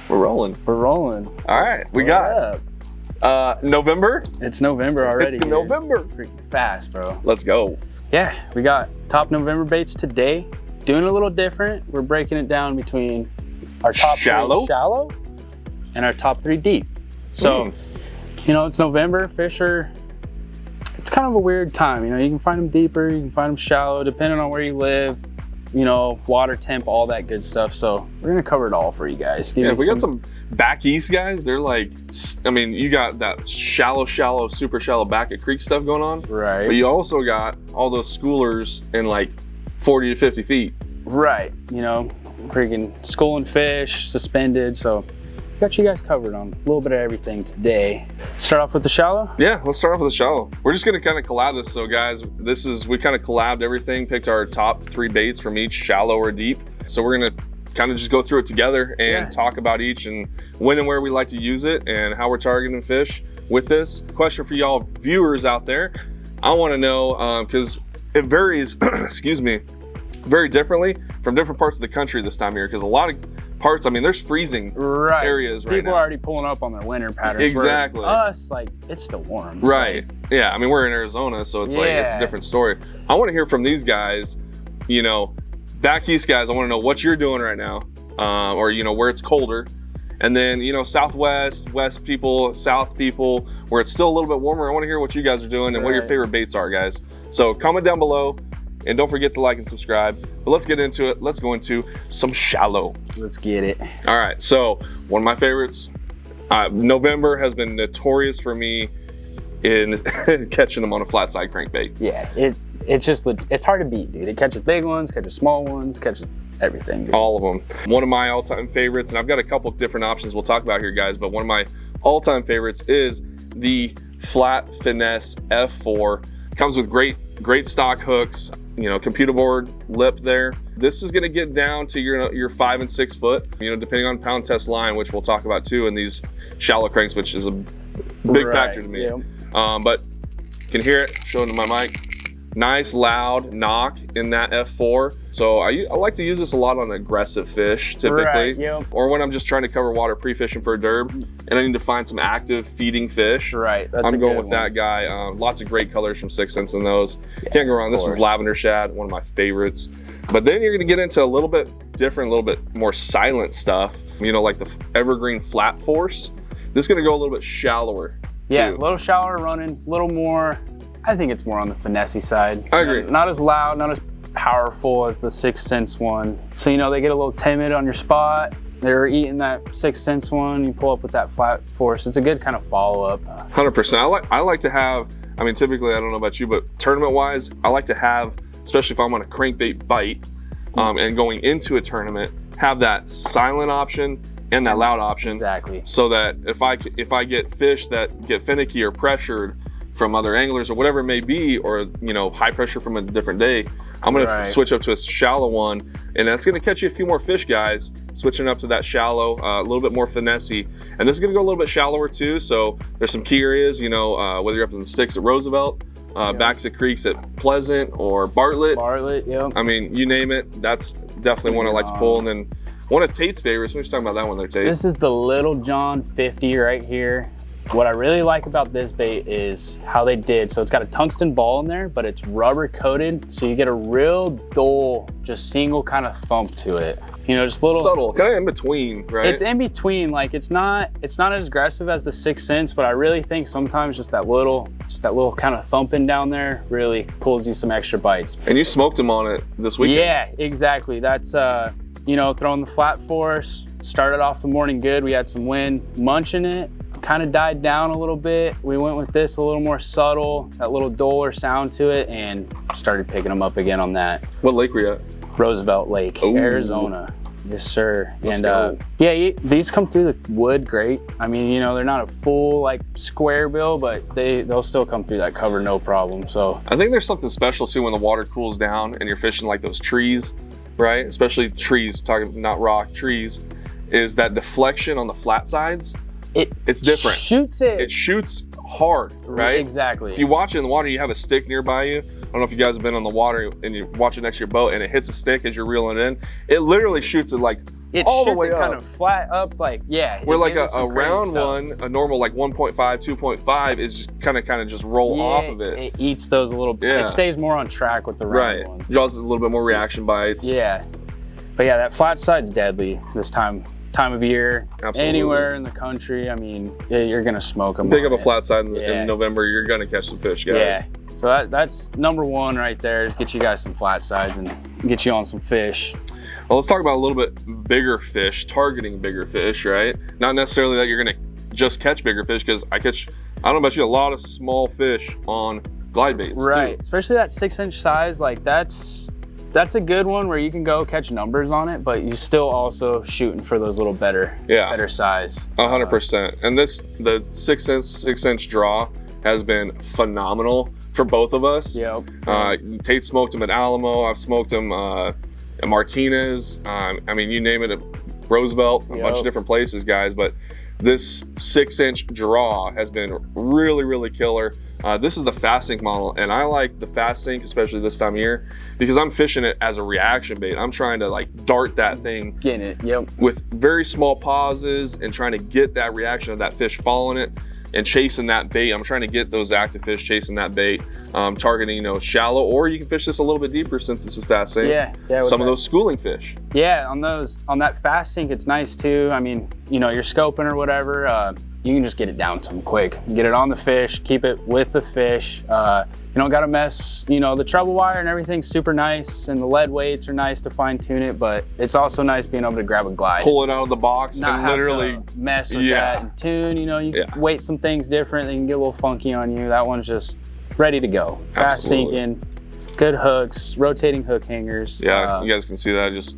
We're rolling. We're rolling. All right, we got November. It's November already. It's November. Freaking fast, bro. Let's go. Yeah, we got top November baits today. Doing a little different. We're breaking it down between our top 3 shallow and our top 3 deep. So, you know, it's November. Fish are, it's kind of a weird time. You know, you can find them deeper, you can find them shallow, depending on where you live. You know, water temp, all that good stuff. So we're gonna cover it all for you guys. Yeah, we got some back east guys. They're like, I mean, you got that shallow, super shallow back at creek stuff going on. Right. But you also got all those schoolers in like 40 to 50 feet. Right. You know, freaking schooling fish, suspended. So we got you guys covered on a little bit of everything today. Start off with the shallow? Yeah, let's start off with the shallow. We're just gonna kind of collab this. So guys, we kind of collabed everything, picked our top 3 baits from each, shallow or deep. So we're gonna kind of just go through it together and talk about each and when and where we like to use it and how we're targeting fish with this. Question for y'all viewers out there. I wanna know, because it varies, excuse me, very differently from different parts of the country this time of year, because a lot of parts, I mean, there's freezing areas right now. People are already pulling up on their winter patterns. Exactly. Us, like, it's still warm. Right. Yeah, I mean, we're in Arizona, so it's like, it's a different story. I want to hear from these guys, you know, back east guys, I want to know what you're doing right now, or, you know, where it's colder. And then, you know, southwest, west people, south people, where it's still a little bit warmer. I want to hear what you guys are doing and what your favorite baits are, guys. So comment down below. And don't forget to like and subscribe. But let's get into it. Let's go into some shallow. Let's get it. All right, so one of my favorites, November has been notorious for me in catching them on a flat side crankbait. Yeah, it's just, it's hard to beat, dude. It catches big ones, catches small ones, catches everything, dude. All of them. One of my all-time favorites, and I've got a couple different options we'll talk about here, guys, but one of my all-time favorites is the Flat Finesse F4. It comes with great stock hooks, you know, computer board lip there. This is gonna get down to your 5 and 6 foot, you know, depending on pound test line, which we'll talk about too in these shallow cranks, which is a big factor to me. Yeah. But you can hear it, showing to my mic. Nice loud knock in that F4. So I like to use this a lot on aggressive fish typically, or when I'm just trying to cover water pre-fishing for a derb and I need to find some active feeding fish. Right, I'm going with that guy. Lots of great colors from 6th Sense in those. Can't go wrong. This one's lavender shad, one of my favorites. But then you're gonna get into a little bit different, a little bit more silent stuff, you know, like the Evergreen Flat Force. This is gonna go a little bit shallower. Yeah, a little shallower running, a little more, I think it's more on the finesse side. I agree. Not as loud, not as powerful as the 6th Sense one. So, you know, they get a little timid on your spot. They're eating that 6th Sense one, you pull up with that Flat Force. It's a good kind of follow-up. 100%. I like to have, I mean, typically, I don't know about you, but tournament-wise, I like to have, especially if I'm on a crankbait bite and going into a tournament, have that silent option and that loud option. Exactly. So that if I get fish that get finicky or pressured from other anglers or whatever it may be, or, you know, high pressure from a different day, I'm gonna switch up to a shallow one, and that's gonna catch you a few more fish, guys. Switching up to that shallow, a little bit more finessey. And this is gonna go a little bit shallower too, so there's some key areas, you know, whether you're up in the sticks at Roosevelt, back to creeks at Pleasant or Bartlett. I mean, you name it, that's definitely one I like to pull. And then one of Tate's favorites, we were just talking about that one there, Tate. This is the Little John 50 right here. What I really like about this bait is how they did. So it's got a tungsten ball in there, but it's rubber coated. So you get a real dull, just single kind of thump to it. You know, just little subtle, kind of in between, right? It's in between. Like it's not as aggressive as the 6th Sense, but I really think sometimes just that little kind of thumping down there really pulls you some extra bites. And you smoked them on it this weekend. Yeah, exactly. That's you know, throwing the Flat Force. Started off the morning good. We had some wind, munching it. Kind of died down a little bit. We went with this a little more subtle, that little duller sound to it, and started picking them up again on that. What lake were you at? Roosevelt Lake, Arizona. Yes, sir. Let's go. Yeah, these come through the wood great. I mean, you know, they're not a full like square bill, but they'll still come through that cover no problem. So I think there's something special too when the water cools down and you're fishing like those trees, right? Especially trees, talking not rock, trees, is that deflection on the flat sides. It's different. It shoots hard, right? Exactly. If you watch it in the water, you have a stick nearby you. I don't know if you guys have been on the water and you watch it next to your boat and it hits a stick as you're reeling it in. It literally shoots it like it all the shoots way it kind up. of flat up, like, yeah. Where like gives it a some crazy round stuff. one, a normal like 1.5, 2.5 is just kind of just roll off of it. It eats those a little. Yeah. It stays more on track with the round ones. Draws a little bit more reaction bites. Yeah, but yeah, that flat side's deadly this time of year. Absolutely. Anywhere in the country, I mean, you're gonna smoke them. Pick up a flat side in November, you're gonna catch some fish, guys. Yeah. So that's number one right there, is get you guys some flat sides and get you on some fish. Well, let's talk about a little bit bigger fish, targeting bigger fish, right? Not necessarily that you're gonna just catch bigger fish, because I don't know about you, a lot of small fish on glide baits Right, too. especially that 6-inch size, like that's a good one where you can go catch numbers on it, but you're still also shooting for those little better size. 100%. And the 6-inch draw has been phenomenal for both of us. Yep. Tate smoked them at Alamo. I've smoked them at Martinez. I mean, you name it, at Roosevelt, a bunch of different places, guys. But this 6-inch draw has been really, really killer. This is the fast sink model, and I like the fast sink, especially this time of year, because I'm fishing it as a reaction bait. I'm trying to like dart that thing, Getting it, yep. with very small pauses and trying to get that reaction of that fish following it and chasing that bait. I'm trying to get those active fish chasing that bait, targeting, shallow, or you can fish this a little bit deeper since this is fast sink. Yeah. Some of those schooling fish. Yeah, on that fast sink, it's nice too. I mean, you're scoping or whatever, you can just get it down to them quick. Get it on the fish, keep it with the fish. You don't gotta mess, the treble wire and everything's super nice, and the lead weights are nice to fine tune it, but it's also nice being able to grab a glide. Pull it out of the box Not and literally have to mess with that and tune. You weight some things different, they can get a little funky on you. That one's just ready to go. Fast sinking, good hooks, rotating hook hangers. Yeah, you guys can see that.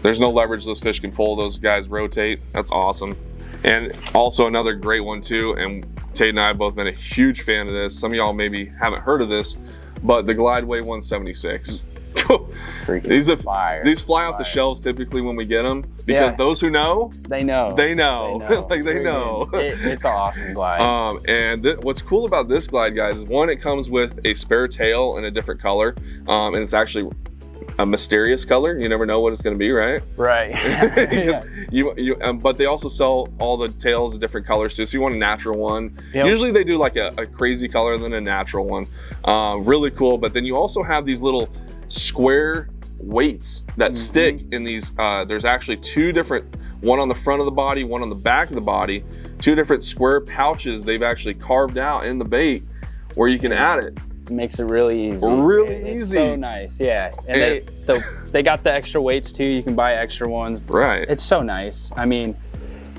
There's no leverage those fish can pull. Those guys rotate. That's awesome. And also another great one too, and Tate and I have both been a huge fan of this. Some of y'all maybe haven't heard of this, but the Glideway 176. These fly off the shelves typically when we get them, because those who know, they know. They know. It's an awesome glide. And what's cool about this glide, guys, is one, it comes with a spare tail in a different color, and it's actually a mysterious color. You never know what it's going to be, right? Right. But they also sell all the tails in different colors too. So you want a natural one. Usually they do like a crazy color than a natural one. Really cool. But then you also have these little square weights that stick in these. There's actually two different, one on the front of the body, one on the back of the body, two different square pouches they've actually carved out in the bait where you can add it. It makes it really easy. It's so nice, yeah. And they got the extra weights too. You can buy extra ones. Right. It's so nice. I mean,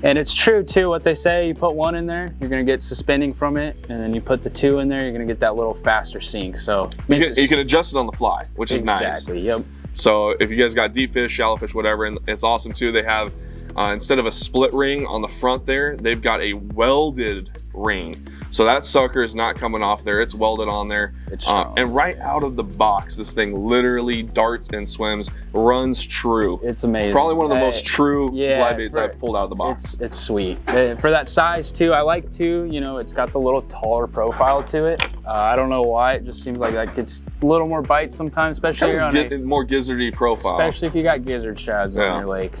and it's true too, what they say, you put one in there, you're gonna get suspending from it, and then you put the two in there, you're gonna get that little faster sink. So you can adjust it on the fly, which is nice. Exactly, yep. So if you guys got deep fish, shallow fish, whatever, and it's awesome too, they have, instead of a split ring on the front there, they've got a welded ring. So that sucker is not coming off there, it's welded on there. And right out of the box, this thing literally darts and swims, runs true. It's amazing. Probably one of the most true glide baits I've pulled out of the box. It's sweet. For that size too, I like too, it's got the little taller profile to it. I don't know why, it just seems like that gets a little more bites sometimes, especially on a more gizzardy profile. Especially if you got gizzard shads on your lake.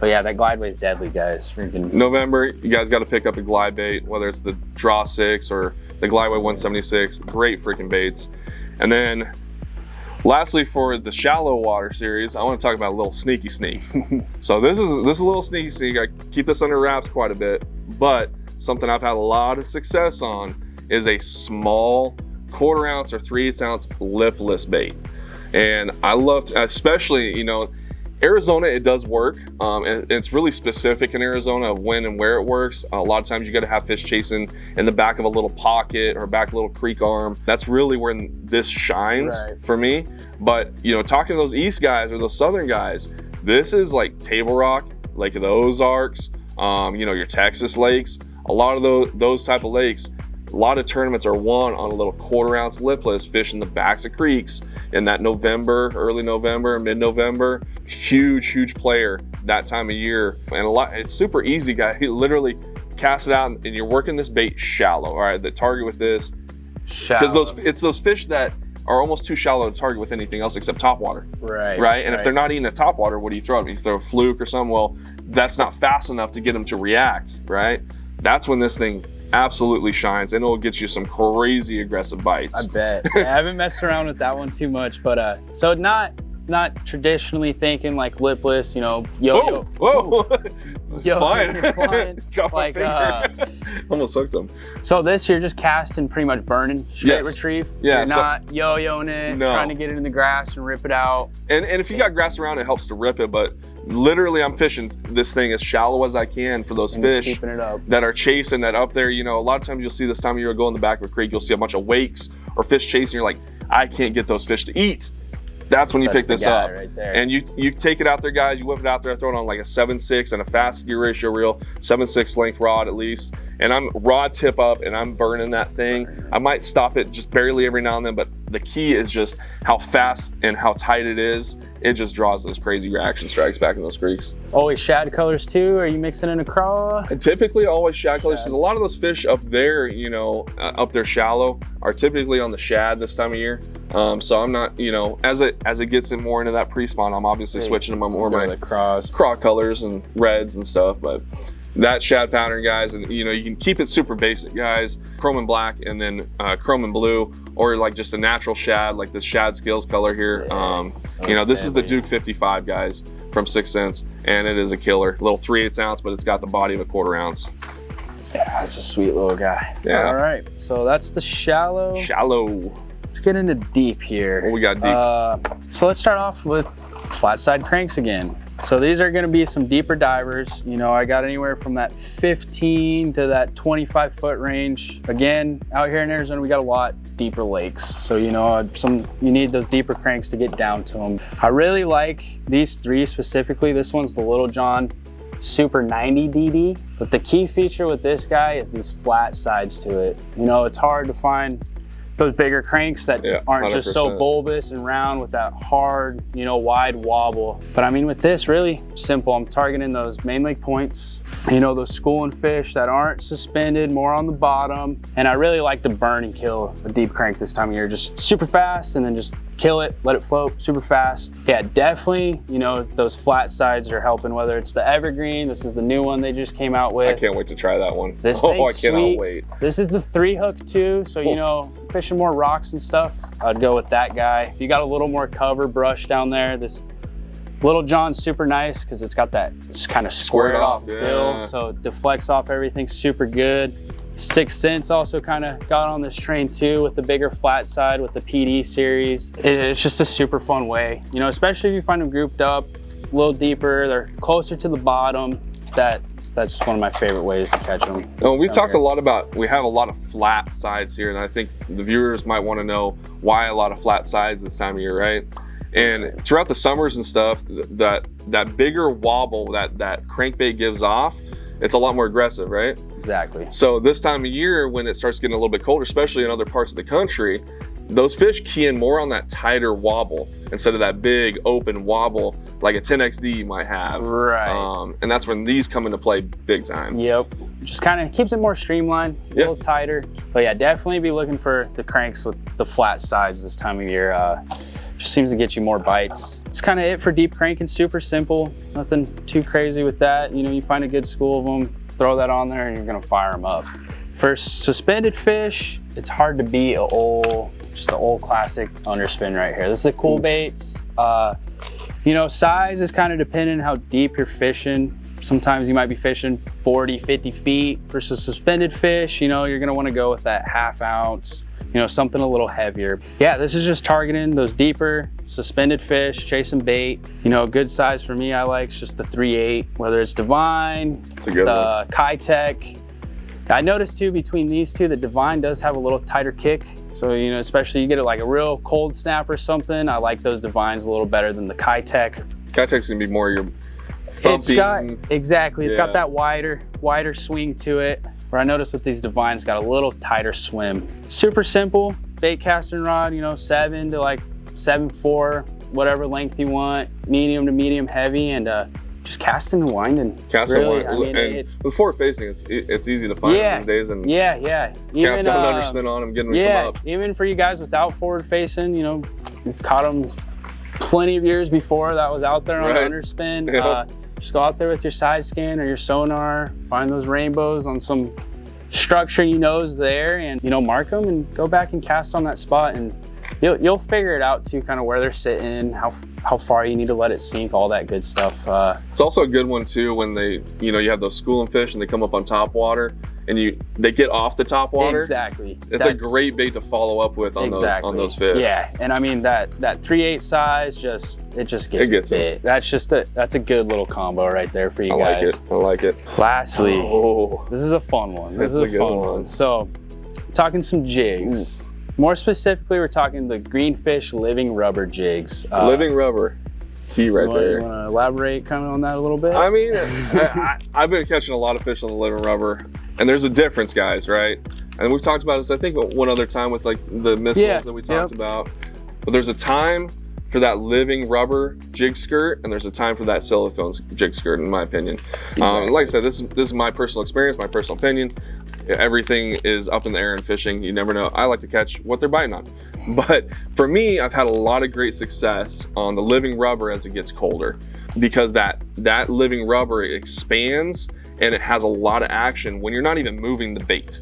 But yeah, that glide bait's deadly, guys. Freaking November, you guys got to pick up a glide bait, whether it's the Draw 6 or the Glideway 176. Great freaking baits. And then lastly, for the shallow water series, I want to talk about a little sneaky sneak. So this is a little sneaky sneak. I keep this under wraps quite a bit, but something I've had a lot of success on is a small 1/4 ounce or 3/8 ounce lipless bait. And I love, especially, Arizona, it does work, and it's really specific in Arizona of when and where it works. A lot of times you got to have fish chasing in the back of a little pocket or back of a little creek arm. That's really where this shines for me. But talking to those east guys or those southern guys, this is like Table Rock, Lake of the Ozarks, your Texas lakes. A lot of those type of lakes, a lot of tournaments are won on a little 1/4 ounce lipless fish in the backs of creeks in that November, early November, mid-November. Huge player that time of year. And it's super easy, guys. You literally cast it out and you're working this bait shallow. All right, the target with this, because it's those fish that are almost too shallow to target with anything else except topwater. Right. And if they're not eating a topwater, what do you throw at them? You throw a fluke or something. Well, that's not fast enough to get them to react, right? That's when this thing absolutely shines, and it'll get you some crazy aggressive bites. I bet. I haven't messed around with that one too much, but so not traditionally thinking like lipless, you know, yo-yo. Whoa. It's fine. It's fine. Got my finger. Almost hooked them. So this, you're just casting, pretty much burning, straight retrieve. Yeah. You're not yo-yoing it, trying to get it in the grass and rip it out. And if you got grass around, it helps to rip it, but literally I'm fishing this thing as shallow as I can for those fish keeping it up. that are chasing that up there. You know, a lot of times you'll see this time of year, go in the back of a creek, you'll see a bunch of wakes or fish chasing. You're like, I can't get those fish to eat. That's when you pick this up. Right there. And you take it out there, guys, you whip it out there, throw it on like a 7/6 and a fast gear ratio reel, 7/6 length rod at least. And I'm rod tip up and I'm burning that thing. I might stop it just barely every now and then, but the key is just how fast and how tight it is. It just draws those crazy reaction strikes back in those creeks. Always shad colors too? Are you mixing in a craw? And typically always shad colors, because a lot of those fish up there, you know, up there shallow, are typically on the shad this time of year. So I'm not, you know, as it gets in more into that pre-spawn, I'm obviously switching them on more my craw colors and reds and stuff, but that shad pattern, guys, and you know, you can keep it super basic, guys, chrome and black, and then chrome and blue, or like just a natural shad, like this shad scales color here. You know, this is the Duke 55, guys, from 6 Cents, and it is a killer. Little 3/8 ounce, but it's got the body of a 1/4 ounce. Yeah, that's a sweet little guy. Yeah. All right, so that's the shallow. Let's get into deep here. What we got deep? So let's start off with flat side cranks again. So these are going to be some deeper divers. You know, I got anywhere from that 15 to that 25 foot range. Again, out here in Arizona, we got a lot deeper lakes. So, you know, you need those deeper cranks to get down to them. I really like these three specifically. This one's the Little John Super 90 DD. But the key feature with this guy is these flat sides to it. You know, it's hard to find those bigger cranks that aren't just so bulbous and round with that hard, you know, wide wobble. But I mean, with this, really simple. I'm targeting those main lake points, you know, those schooling fish that aren't suspended, more on the bottom. And I really like to burn and kill a deep crank this time of year, just super fast, and then just kill it, let it float super fast. Yeah, definitely, you know, those flat sides are helping, whether it's the Evergreen. This is the new one they just came out with. I can't wait to try that one. This I cannot wait. This is the 3-hook too, so you know, fishing more rocks and stuff, I'd go with that guy. If you got a little more cover brush down there, this Little John's super nice because it's got that kind of squared off bill, so it deflects off everything super good. 6 Cents also kind of got on this train too with the bigger flat side with the PD series. It's just a super fun way, you know, especially if you find them grouped up a little deeper, they're closer to the bottom. That's one of my favorite ways to catch them. We talked a lot about, we have a lot of flat sides here, and I think the viewers might want to know why a lot of flat sides this time of year, right? And throughout the summers and stuff, that bigger wobble that crankbait gives off, it's a lot more aggressive, right? Exactly. So this time of year, when it starts getting a little bit colder, especially in other parts of the country, those fish key in more on that tighter wobble instead of that big open wobble like a 10XD you might have. Right. And that's when these come into play big time. Yep. Just kind of keeps it more streamlined, a little tighter. But yeah, definitely be looking for the cranks with the flat sides this time of year. Just seems to get you more bites. It's kind of it for deep cranking, super simple. Nothing too crazy with that. You know, you find a good school of them, throw that on there and you're gonna fire them up. For suspended fish, it's hard to beat just an old classic underspin right here. This is a cool baits. You know, size is kind of dependent on how deep you're fishing. Sometimes you might be fishing 40, 50 feet. For suspended fish, you know, you're gonna wanna go with that 1/2 ounce, you know, something a little heavier. Yeah, this is just targeting those deeper suspended fish, chasing bait. You know, a good size for me, I like is just the 3/8, whether it's Divine, the Kitech. I noticed too, between these two, that Divine does have a little tighter kick. So, you know, especially you get it like a real cold snap or something, I like those Divines a little better than the Kitech. Kitech's gonna be more your thumping. It's got that wider swing to it. Where I noticed with these Divines, got a little tighter swim. Super simple, bait casting rod, you know, 7 to like 7.4, whatever length you want, medium to medium heavy, and just casting and winding. Casting and winding. And with forward facing, it's easy to find these days. And even, casting an underspin on them, getting them to come up. Even for you guys without forward facing, you know, we've caught them plenty of years before that was out there on underspin. Just go out there with your side scan or your sonar, find those rainbows on some structure you know is there, and you know, mark them and go back and cast on that spot, and you'll figure it out too, kind of where they're sitting, how far you need to let it sink, all that good stuff. It's also a good one too when they, you know, you have those schooling fish and they come up on top water and they get off the top water. Exactly. It's a great bait to follow up with on those fish. Yeah, and I mean that 3/8 size just gets bit. That's a good little combo right there for you guys. I like it. Lastly, this is a fun one. This is a fun one. So, talking some jigs. More specifically, we're talking the Greenfish living rubber jigs. Living rubber. Key right there. You want to elaborate kind of on that a little bit? I mean, I've been catching a lot of fish on the living rubber, and there's a difference, guys, right? And we've talked about this, I think, one other time with like the missiles that we talked about. But there's a time for that living rubber jig skirt, and there's a time for that silicone jig skirt, in my opinion. Like I said, this is my personal experience, my personal opinion. Everything is up in the air in fishing. You never know. I like to catch what they're biting on. But for me, I've had a lot of great success on the living rubber as it gets colder, because that living rubber expands and it has a lot of action when you're not even moving the bait.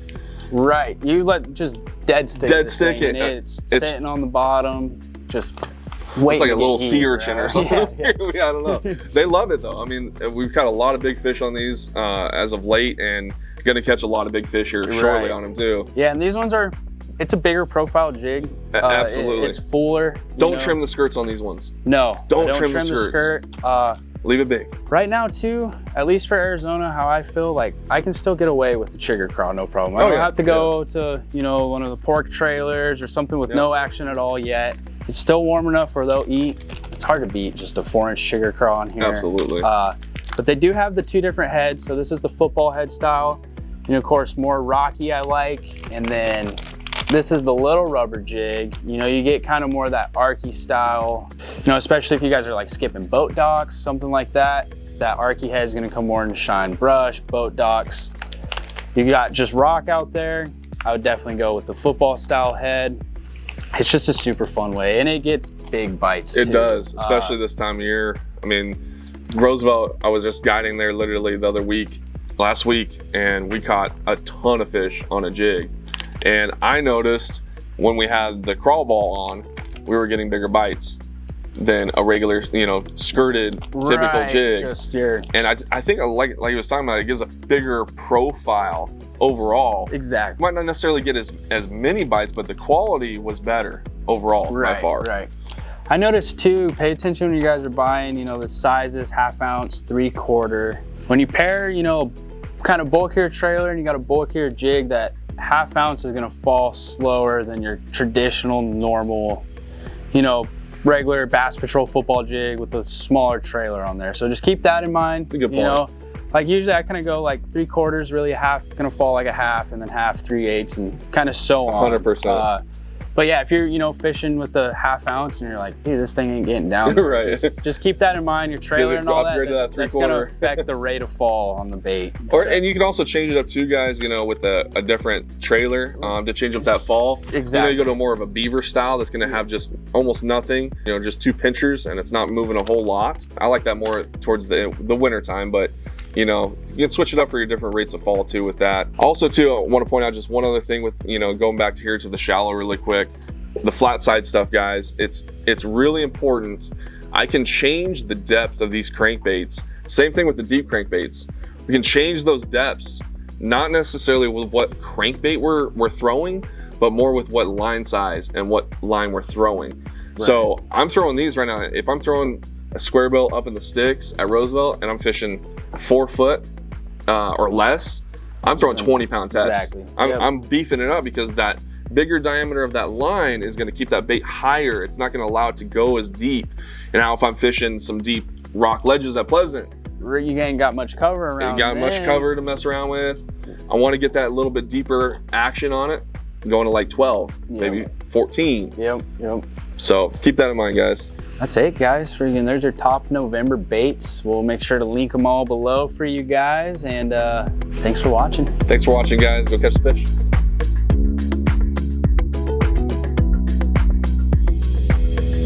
Right. You let just dead stick it. It's sitting on the bottom, just waiting. It's like a little sea urchin or something. I don't know. They love it though. I mean, we've caught a lot of big fish on these as of late, and gonna catch a lot of big fish here shortly on them too. Yeah, and these ones it's a bigger profile jig. Absolutely. It's fuller. Don't trim the skirts on these ones. No. Don't trim the skirt. Leave it big. Right now too, at least for Arizona, how I feel, like I can still get away with the trigger crawl, no problem. I don't have to go to, you know, one of the pork trailers or something with no action at all yet. It's still warm enough where they'll eat. It's hard to beat just a 4-inch trigger crawl on here. Absolutely. But they do have the 2 different heads. So this is the football head style. You know, of course, more rocky I like. And then this is the little rubber jig. You know, you get kind of more of that archy style, you know, especially if you guys are like skipping boat docks, something like that. That archy head is gonna come more in shine brush, boat docks. You got just rock out there. I would definitely go with the football style head. It's just a super fun way, and it gets big bites too. It does, especially this time of year. I mean, Roosevelt, I was just guiding there literally last week, and we caught a ton of fish on a jig. And I noticed when we had the crawl ball on, we were getting bigger bites than a regular, you know, skirted typical jig. And I think like he was talking about, it gives a bigger profile overall. Exactly. Might not necessarily get as many bites, but the quality was better overall by far. Right. I noticed too, pay attention when you guys are buying, you know, the sizes, 1/2 ounce, 3/4. When you pair, you know, kind of bulkier trailer and you got a bulkier jig, that 1/2 ounce is gonna fall slower than your traditional, normal, you know, regular Bass Patrol football jig with a smaller trailer on there. So just keep that in mind. Good point. You know, like usually I kind of go like 3/4, really a 1/2, gonna fall like a 1/2, and then 1/2, 3/8, and kind of so on. 100%. But yeah, if you're, you know, fishing with the 1/2 ounce and you're like, dude, this thing ain't getting down there, right. just keep that in mind. Your trailer and all that's going to affect the rate of fall on the bait. And you can also change it up too, guys, you know, with a different trailer to change up that fall. Exactly. You know, you go to more of a beaver style that's going to have just almost nothing, you know, just 2 pinchers, and it's not moving a whole lot. I like that more towards the winter time, but you know, you can switch it up for your different rates of fall too with that. Also too, I want to point out just one other thing with, you know, going back to here to the shallow really quick. The flat side stuff, guys, it's really important. I can change the depth of these crankbaits. Same thing with the deep crankbaits. We can change those depths, not necessarily with what crankbait we're throwing, but more with what line size and what line we're throwing. Right. So I'm throwing these right now. If I'm throwing a square bill up in the sticks at Roosevelt and I'm fishing 4 foot or less, I'm throwing 20-pound tests. Exactly. I'm beefing it up because that bigger diameter of that line is going to keep that bait higher. It's not going to allow it to go as deep. And now if I'm fishing some deep rock ledges at Pleasant, you ain't got much cover around. You got much cover to mess around with. I want to get that little bit deeper action on it, going to like 12, maybe 14. Yep. So keep that in mind, guys. That's it, guys. Freaking, there's your top November baits. We'll make sure to link them all below for you guys. And thanks for watching. Thanks for watching, guys. Go catch the fish.